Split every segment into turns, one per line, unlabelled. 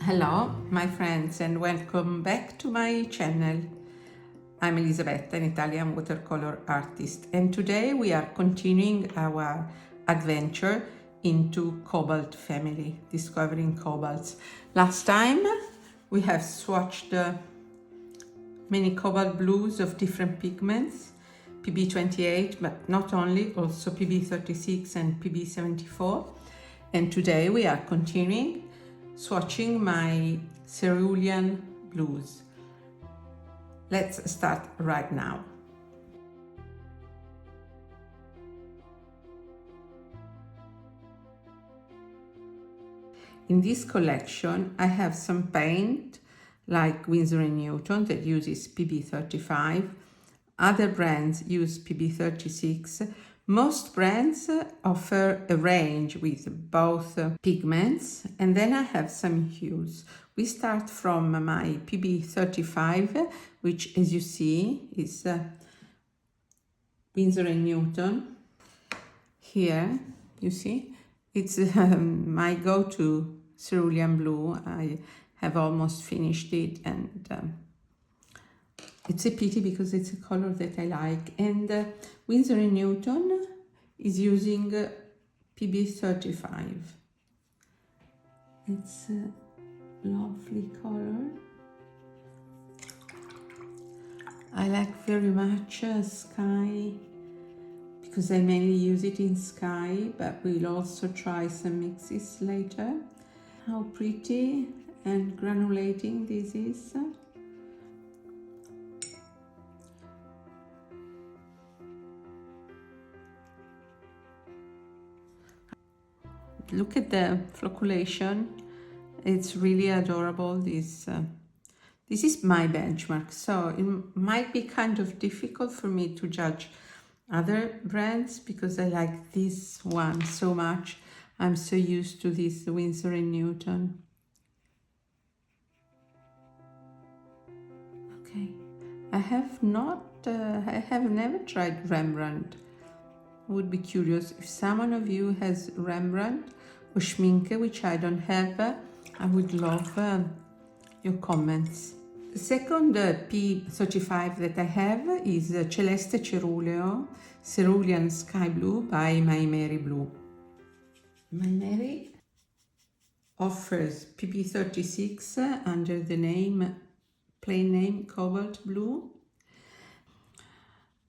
Hello my friends and welcome back to my channel. I'm Elisabetta, an Italian watercolor artist, and today we are continuing our adventure into Cobalt family, discovering Cobalts. Last time we have swatched many cobalt blues of different pigments, PB28, but not only, also PB36 and PB74, and today we are continuing swatching my Cerulean blues. Let's start right now. In this collection I have some paint like Winsor and Newton that uses PB35. Other brands use PB36. Most brands offer a range with both pigments, and then I have some hues. We start from my PB35, which, as you see, is Winsor and Newton. Here, you see, it's my go-to cerulean blue. I have almost finished it, and it's a pity because it's a color that I like. And Winsor and Newton is using PB35. It's a lovely color. I like very much sky because I mainly use it in sky, but we'll also try some mixes later. How pretty and granulating this is. Look at the flocculation, it's really adorable. This is my benchmark, so it might be kind of difficult for me to judge other brands because I like this one so much. I'm so used to this Winsor and Newton. Okay, I have never tried Rembrandt. I would be curious if someone of you has Rembrandt or Schminke, which I don't have. I would love your comments. The second P35 that I have is Celeste Ceruleo Cerulean Sky Blue by Maimeri Blue. Maimeri offers PB36 under the plain name Cobalt Blue,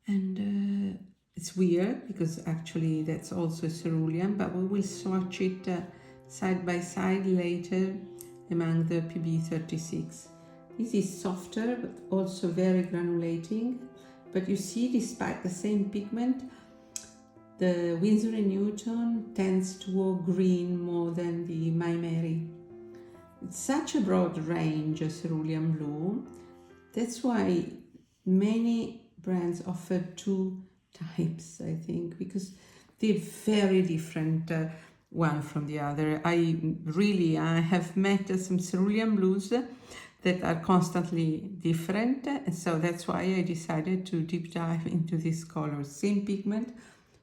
and it's weird because actually that's also cerulean, but we will swatch it side by side later among the PB36. This is softer but also very granulating, but you see, despite the same pigment, the Winsor and Newton tends to go green more than the Maimeri. It's such a broad range of cerulean blue. That's why many brands offer two types, I think, because they're very different one from the other. I have met some cerulean blues that are constantly different, and so that's why I decided to deep dive into this color. Same pigment,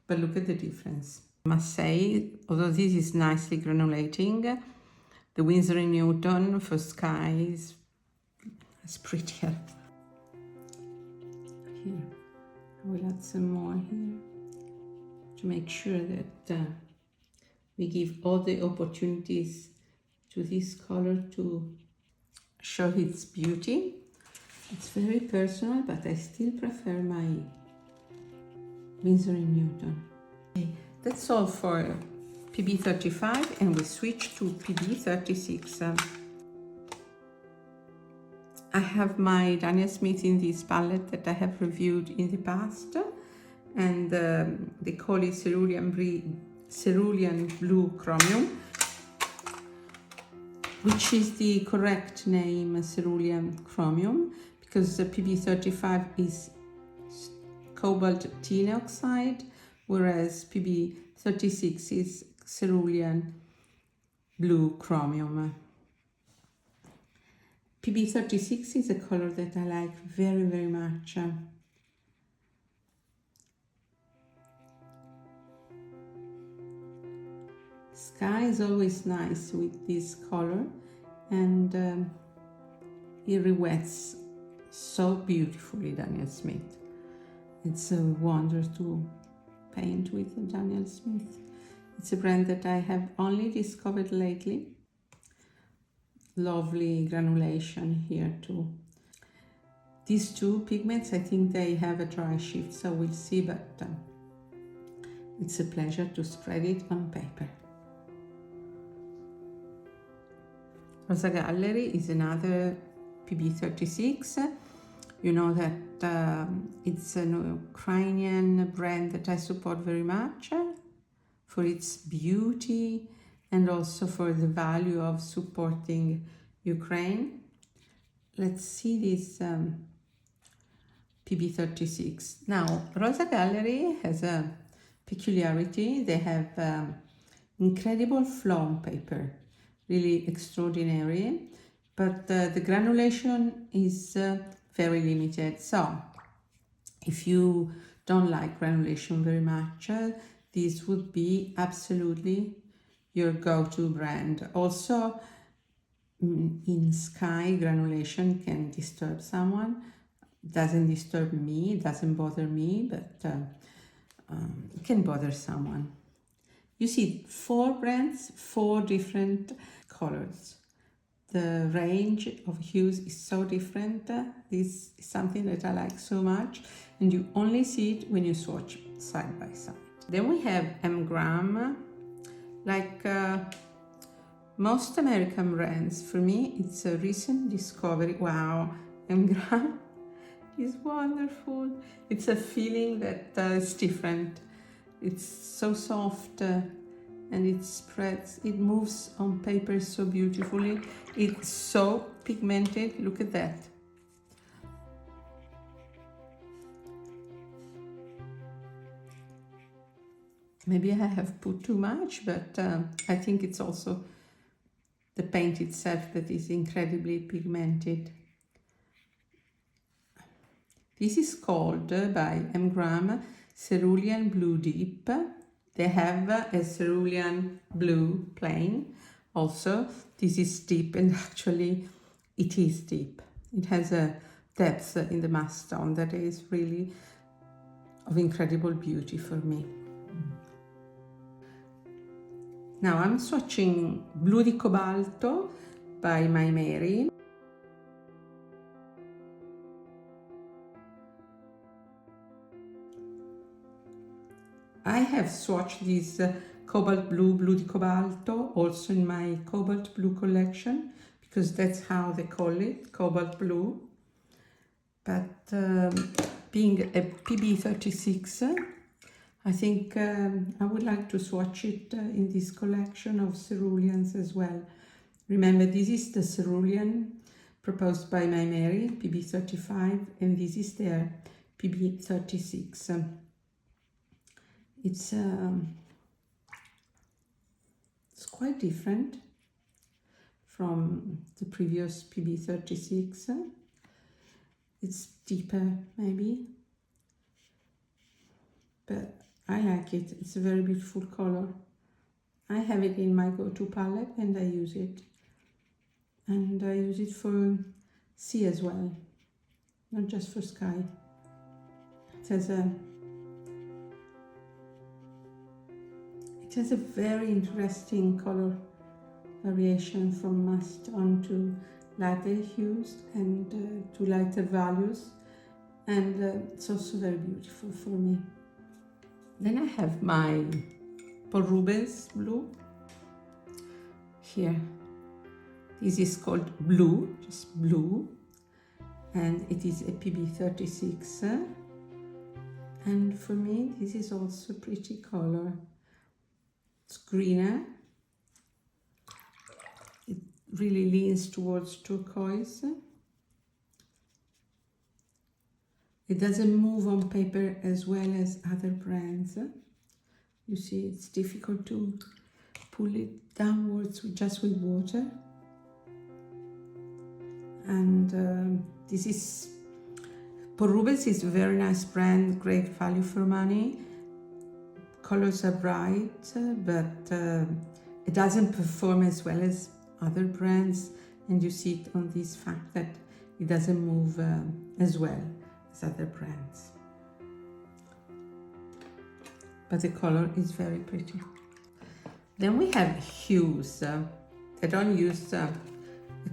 but look at the difference. I must say, although this is nicely granulating, the Winsor and Newton for sky is prettier. Here, I will add some more here to make sure that we give all the opportunities to this color to show its beauty. It's very personal, but I still prefer my Winsor and Newton. Okay, that's all for PB35, and we switch to PB36. I have my Daniel Smith in this palette that I have reviewed in the past, and they call it Cerulean Blue Chromium, which is the correct name, Cerulean Chromium, because the PB35 is cobalt tin oxide, whereas PB36 is Cerulean Blue Chromium. PB36 is a color that I like very, very much. Sky is always nice with this color. and it re-wets so beautifully, Daniel Smith. It's a wonder to paint with Daniel Smith. It's a brand that I have only discovered lately. Lovely granulation here too. These two pigments, I think they have a dry shift, so we'll see, but it's a pleasure to spread it on paper. Rosa Gallery is another PB36. You know that it's an Ukrainian brand that I support very much for its beauty and also for the value of supporting Ukraine. Let's see this PB36. Now, Rosa Gallery has a peculiarity. They have incredible flown paper, really extraordinary, but the granulation is very limited. So if you don't like granulation very much, this would be absolutely your go-to brand. Also, in sky, granulation can disturb someone. Doesn't disturb me, doesn't bother me, but it can bother someone. You see 4 brands, 4 different colors. The range of hues is so different. This is something that I like so much, and you only see it when you swatch side by side. Then we have M.Graham. Like most American brands, for me it's a recent discovery. Wow, M.Graham is wonderful. It's a feeling that is different. It's so soft and it spreads, it moves on paper so beautifully. It's so pigmented, look at that. Maybe I have put too much, but I think it's also the paint itself that is incredibly pigmented. This is called by M.Graham Cerulean Blue Deep. They have a Cerulean Blue plain also. This is deep, and actually it is deep. It has a depth in the mass tone that is really of incredible beauty for me. Now I'm swatching Blu di Cobalto by Maimeri. I have swatched this Cobalt Blue, Blu di Cobalto, also in my Cobalt Blue collection, because that's how they call it, Cobalt Blue. But being a PB36, I think I would like to swatch it in this collection of ceruleans as well. Remember, this is the cerulean proposed by Maimeri, PB35, and this is their PB36. It's quite different from the previous PB36. It's deeper, maybe, but I like it. It's a very beautiful color. I have it in my go-to palette and I use it. And I use it for sea as well, not just for sky. It has a very interesting color variation from must on to lighter hues and to lighter values, and it's also very beautiful for me. Then I have my Paul Rubens blue here. This is called Blue, just blue, and it is a PB36. And for me, this is also a pretty color. It's greener. It really leans towards turquoise. It doesn't move on paper as well as other brands. You see, it's difficult to pull it downwards just with water. And this is, Paul Rubens is a very nice brand, great value for money. Colors are bright, but it doesn't perform as well as other brands and you see it on this fact that it doesn't move as well as other brands. But the color is very pretty. Then we have hues. They don't use the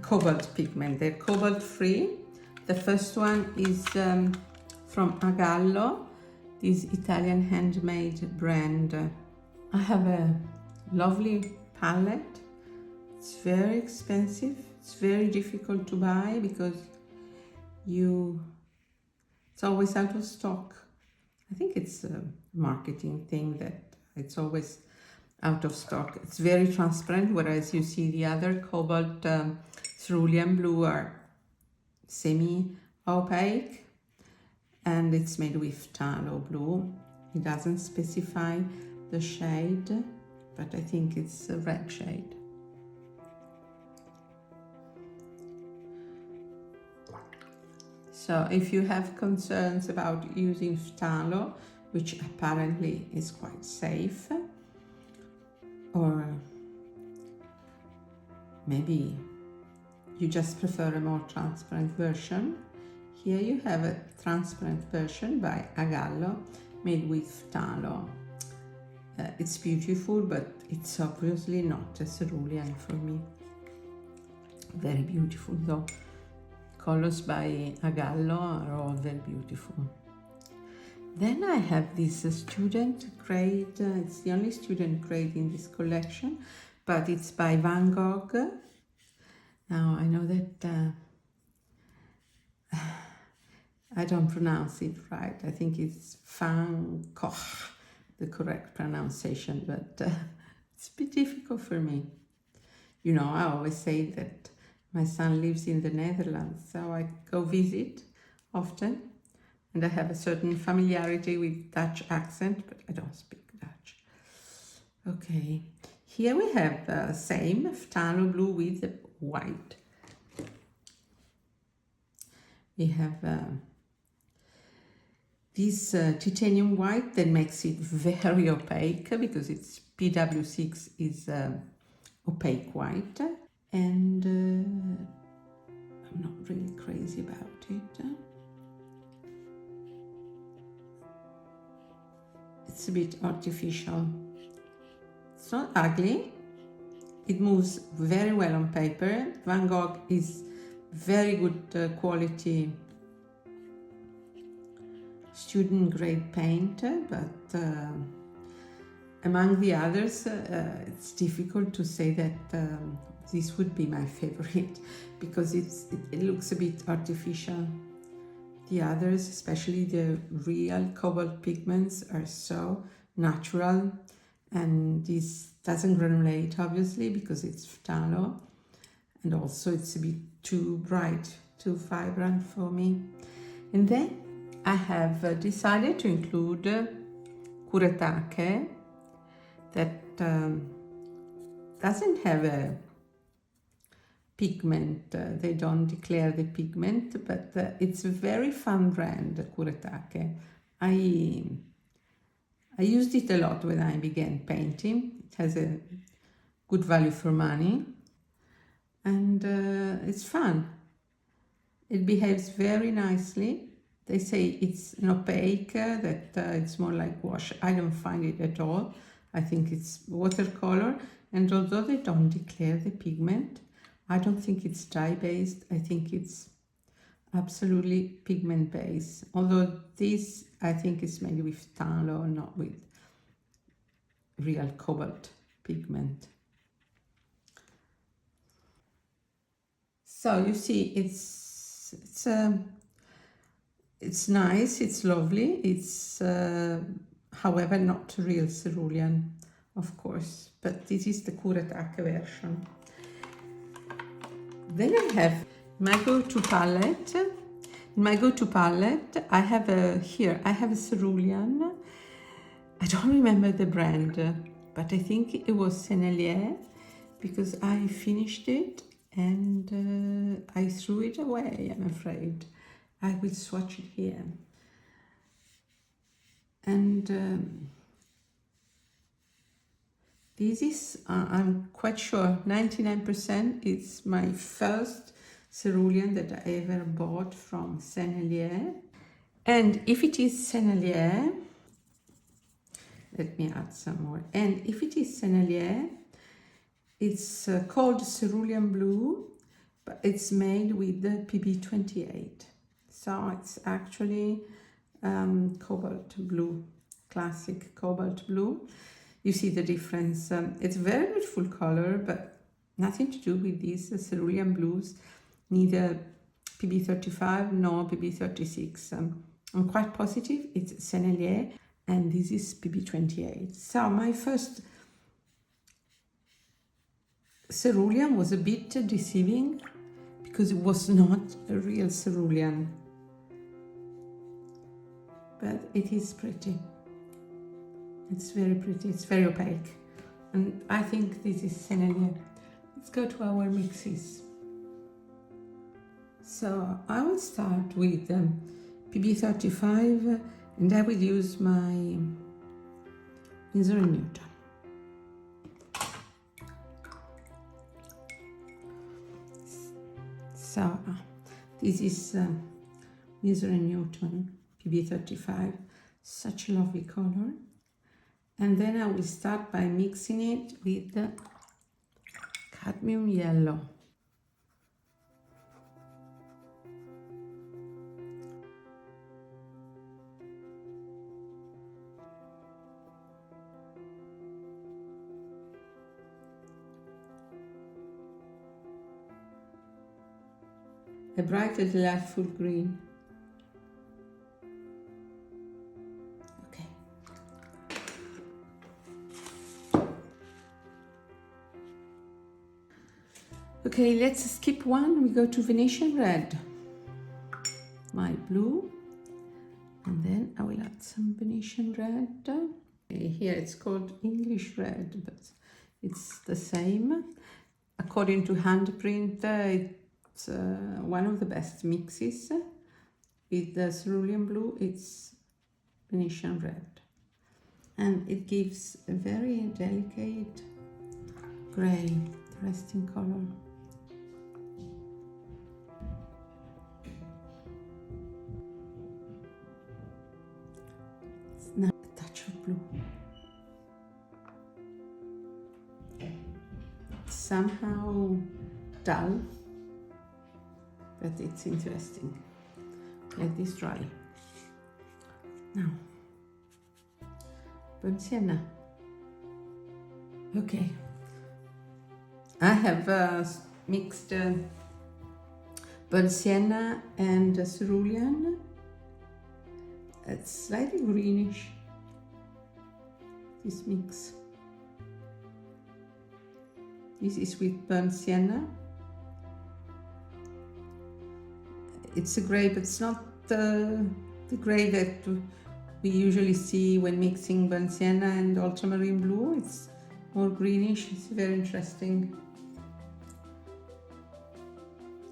cobalt pigment, they're cobalt free. The first one is from Agallo, this Italian handmade brand. I have a lovely palette. It's very expensive. It's very difficult to buy because it's always out of stock. I think it's a marketing thing that it's always out of stock. It's very transparent, whereas you see the other cobalt cerulean blue are semi-opaque, and it's made with phthalo blue. It doesn't specify the shade, but I think it's a red shade. So if you have concerns about using phthalo, which apparently is quite safe, or maybe you just prefer a more transparent version, here you have a transparent version by Agallo made with phthalo. It's beautiful, but it's obviously not a cerulean for me. Very beautiful though. Colors by Agallo are all very beautiful. Then I have this student grade, it's the only student grade in this collection, but it's by Van Gogh. Now I know that I don't pronounce it right. I think it's Van Gogh, the correct pronunciation, but it's a bit difficult for me. You know, I always say that my son lives in the Netherlands, so I go visit often. And I have a certain familiarity with Dutch accent, but I don't speak Dutch. Okay, here we have the same phthalo blue with white. We have this titanium white that makes it very opaque because it's PW6 is opaque white, and I'm not really crazy about it. It's a bit artificial. It's not ugly. It moves very well on paper. Van Gogh is very good quality student grade paint, but among the others, it's difficult to say that this would be my favorite because it looks a bit artificial. The others, especially the real cobalt pigments, are so natural, and this doesn't granulate obviously because it's phthalo, and also it's a bit too bright, too vibrant for me. And then I have decided to include kuretake that doesn't have a pigment, they don't declare the pigment, but it's a very fun brand, kuretake. I used it a lot when I began painting. It has a good value for money, and it's fun. It behaves very nicely. They say it's an opaque, that it's more like wash. I don't find it at all. I think it's watercolor, and although they don't declare the pigment, I don't think it's dye-based. I think it's absolutely pigment-based. Although this, I think, is made with phthalo, not with real cobalt pigment. So you see, it's nice, it's lovely. It's, however, not real cerulean, of course. But this is the kuretake version. Then I have my go-to palette. In my go-to palette, I have a cerulean. I don't remember the brand, but I think it was Sennelier because I finished it and I threw it away, I'm afraid. I will swatch it here. And This is, I'm quite sure, 99% it's my first cerulean that I ever bought from Sennelier. And if it is Sennelier, let me add some more. And if it is Sennelier, it's called Cerulean Blue, but it's made with the PB28. So it's actually cobalt blue, classic cobalt blue. You see the difference. It's a very beautiful color, but nothing to do with these cerulean blues, neither PB35 nor PB36. I'm quite positive it's Sennelier, and this is PB28. So my first cerulean was a bit deceiving because it was not a real cerulean, but it is pretty. It's very pretty, it's very opaque, and I think this is Sennelier. Let's go to our mixes. So I will start with PB35, and I will use my Winsor and Newton. So this is Winsor and Newton PB35, such a lovely color. And then I will start by mixing it with the cadmium yellow. A bright and delightful green. Okay. Okay, let's skip one. We go to Venetian red. My blue. And then I will add some Venetian red. Okay, here it's called English red, but it's the same. According to Handprint, it's one of the best mixes. With the cerulean blue, it's Venetian red. And it gives a very delicate grey, resting color. It's now a touch of blue. It's somehow dull, but it's interesting. Let this dry. Now, burnt sienna. Okay, I have mixed burnt sienna and cerulean. It's slightly greenish, this mix. This is with burnt sienna. It's a grey, but it's not the grey that we usually see when mixing burnt sienna and ultramarine blue. It's more greenish. It's very interesting.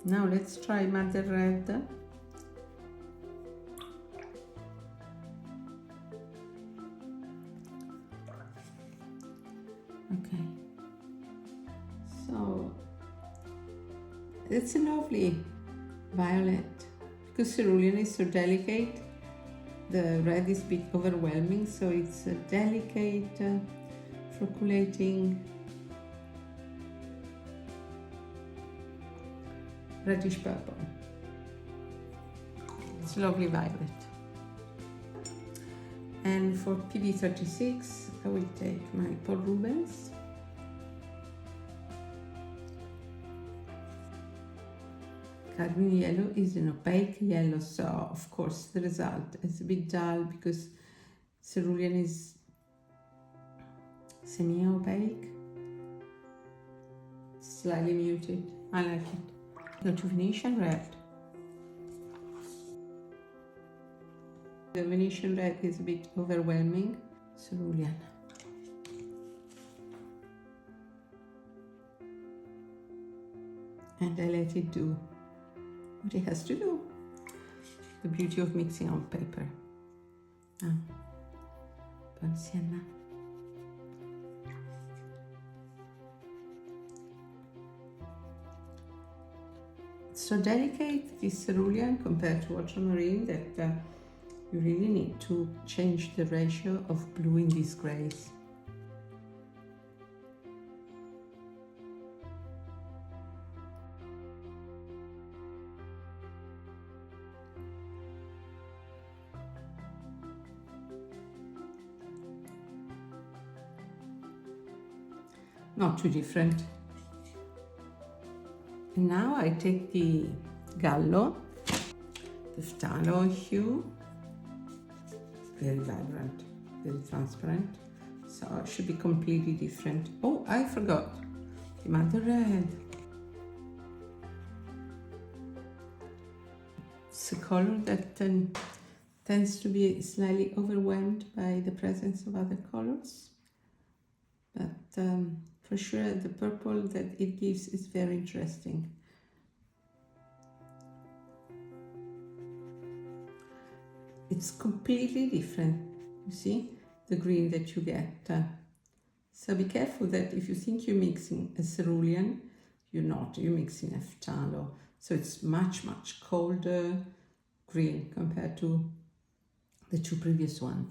Now let's try Madder Red. Okay, so it's a lovely violet. Because cerulean is so delicate, the red is a bit overwhelming, so it's a delicate, flocculating reddish purple. It's lovely violet. And for PB36, I will take my Paul Rubens. Cadmium yellow is an opaque yellow, so of course the result is a bit dull because cerulean is semi-opaque, slightly muted. I like it. Go to Venetian red. The Venetian red is a bit overwhelming. Cerulean. And I let it do what it has to do. The beauty of mixing on paper. Burnt sienna. so delicate, this cerulean, compared to ultramarine, that you really need to change the ratio of blue in these grays. Not too different. And now I take the Gallo, the phthalo hue, very vibrant, very transparent, so it should be completely different. Oh, I forgot the Mother Red. It's a color that tends to be slightly overwhelmed by the presence of other colors, but for sure the purple that it gives is very interesting. It's completely different, you see, the green that you get. So be careful that if you think you're mixing a cerulean, you're not, you're mixing a phthalo. So it's much, much colder green compared to the two previous ones.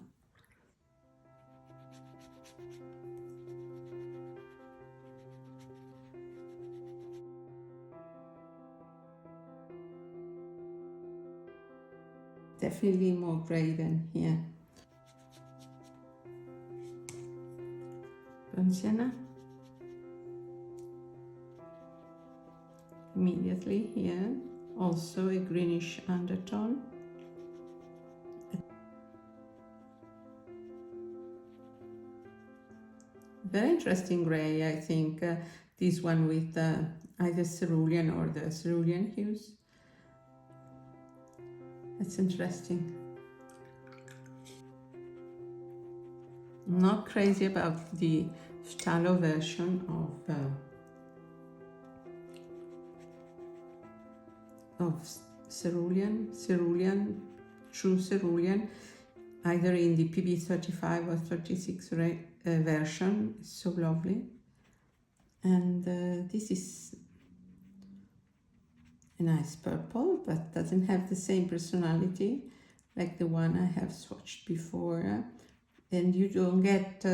Definitely more gray than here. Burnt sienna. Immediately here, also a greenish undertone. Very interesting gray, I think. This one with either cerulean or the cerulean hues. That's interesting. I'm not crazy about the phthalo version of cerulean, true cerulean, either in the PB35 or 36 version. It's so lovely. And this is a nice purple, but doesn't have the same personality like the one I have swatched before. And you don't get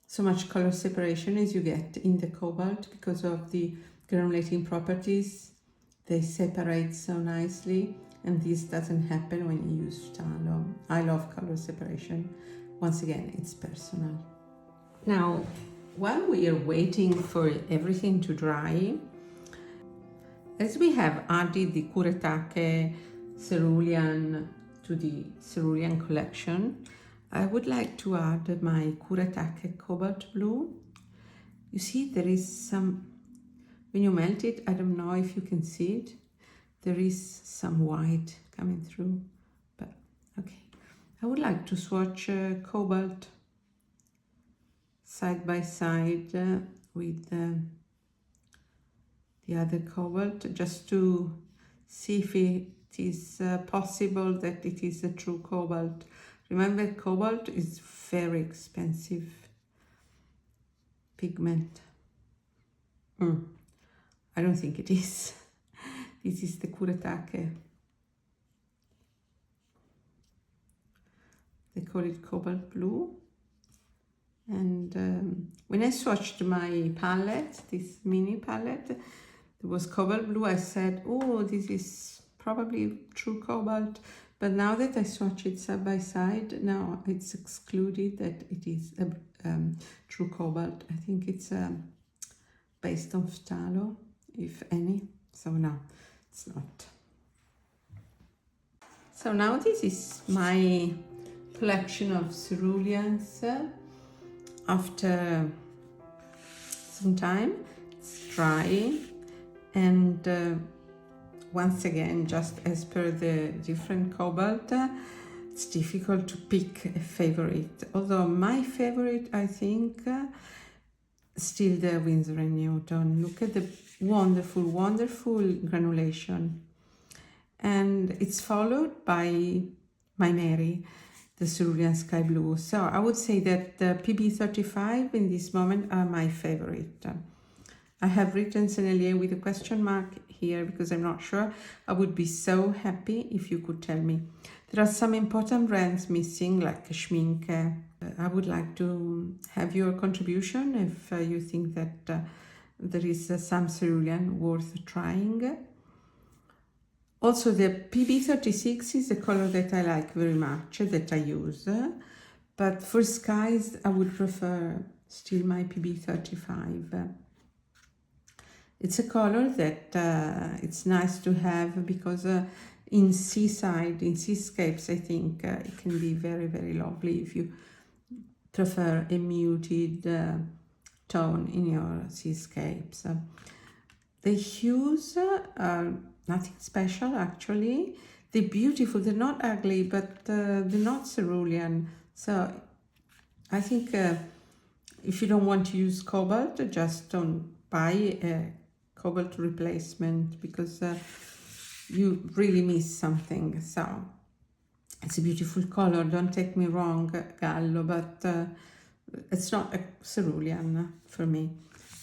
so much color separation as you get in the cobalt because of the granulating properties. They separate so nicely, and this doesn't happen when you use phthalo. I love color separation. Once again, it's personal. Now, while we are waiting for everything to dry, as we have added the Kuretake cerulean to the cerulean collection, I would like to add my Kuretake Cobalt Blue. You see, there is some, when you melt it, I don't know if you can see it, there is some white coming through, but okay. I would like to swatch Cobalt side by side with the other Cobalt, just to see if it is possible that it is a true Cobalt. Remember, Cobalt is very expensive pigment. I don't think it is. This is the Kuretake. They call it Cobalt Blue. And when I swatched my palette, this mini palette, there was Cobalt Blue. I said, oh, this is probably true Cobalt. But now that I swatch it side by side, now it's excluded that it is a true Cobalt. I think it's based on phthalo, if any. So no, it's not. So now this is my collection of ceruleans. After some time, it's dry, and once again, just as per the different Cobalt, it's difficult to pick a favorite. Although my favorite, I think, still the Winsor and Newton. Look at the wonderful, wonderful granulation. And it's followed by Maimeri, the Cerulean Sky Blue. So I would say that the PB35 in this moment are my favorite. I have written Sennelier with a question mark here because I'm not sure. I would be so happy if you could tell me. There are some important brands missing, like Schminke. I would like to have your contribution if you think that there is some cerulean worth trying. Also, the PB36 is a color that I like very much, that I use. But for skies, I would prefer still my PB35. It's a color that it's nice to have because in seaside, in seascapes, I think it can be very, very lovely if you prefer a muted tone in your seascapes. The hues are nothing special actually. They're beautiful, they're not ugly, but they're not cerulean. So I think if you don't want to use cobalt, just don't buy a cobalt replacement because you really miss something. So it's a beautiful color, don't take me wrong, Gallo, but it's not a cerulean for me.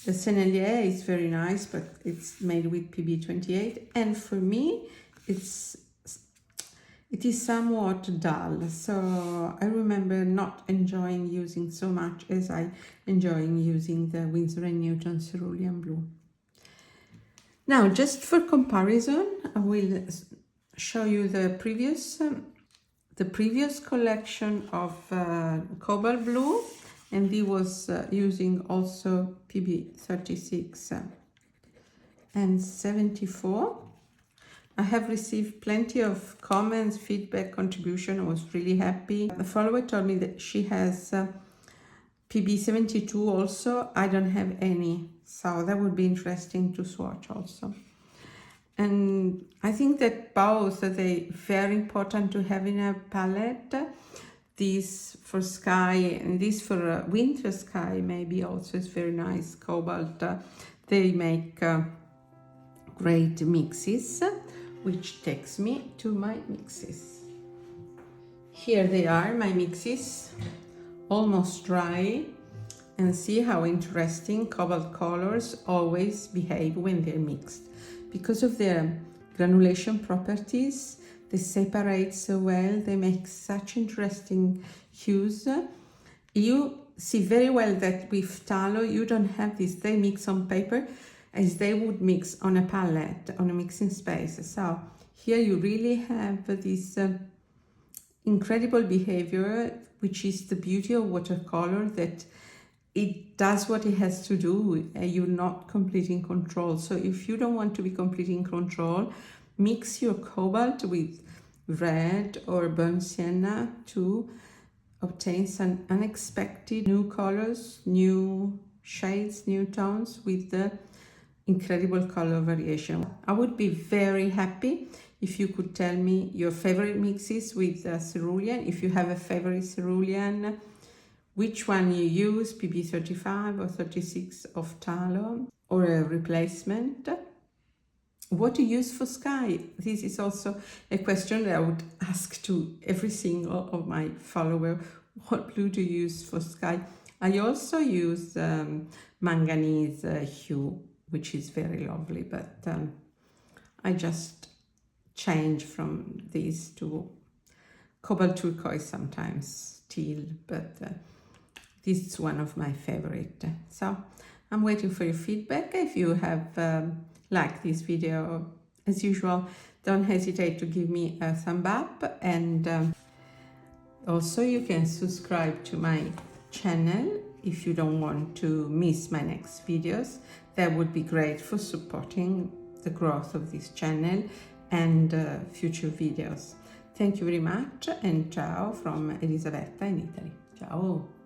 The Sennelier is very nice, but it's made with PB28, and for me it is somewhat dull, so I remember not enjoying using so much as I enjoy using the Winsor and Newton Cerulean Blue. Now, just for comparison, I will show you the previous collection of Cobalt Blue, and he was using also PB36 and 74. I have received plenty of comments, feedback, contribution. I was really happy. The follower told me that she has PB72 also. I don't have any, so that would be interesting to swatch also. And I think that both are very important to have in a palette. This for sky and this for winter sky maybe also is very nice. Cobalt, they make great mixes, which takes me to my mixes. Here they are, my mixes, almost dry, and see how interesting cobalt colors always behave when they're mixed. Because of their granulation properties, they separate so well, they make such interesting hues. You see very well that with tallow you don't have this, they mix on paper as they would mix on a palette, on a mixing space. So here you really have this incredible behavior, which is the beauty of watercolor, that it does what it has to do. You're not completely in control. So if you don't want to be completely in control, mix your cobalt with red or burnt sienna to obtain some unexpected new colors, new shades, new tones with the incredible color variation. I would be very happy if you could tell me your favorite mixes with cerulean. If you have a favorite cerulean, which one you use, PB35 or 36 of tallow, or a replacement. What to use for sky? This is also a question that I would ask to every single of my followers. What blue to use for sky? I also use manganese hue, which is very lovely, but I just change from these to cobalt turquoise, sometimes teal, but this is one of my favorite. So I'm waiting for your feedback. If you have liked this video, as usual, don't hesitate to give me a thumb up, and also you can subscribe to my channel if you don't want to miss my next videos. That would be great for supporting the growth of this channel and future videos. Thank you very much, and ciao from Elisabetta in Italy. Ciao!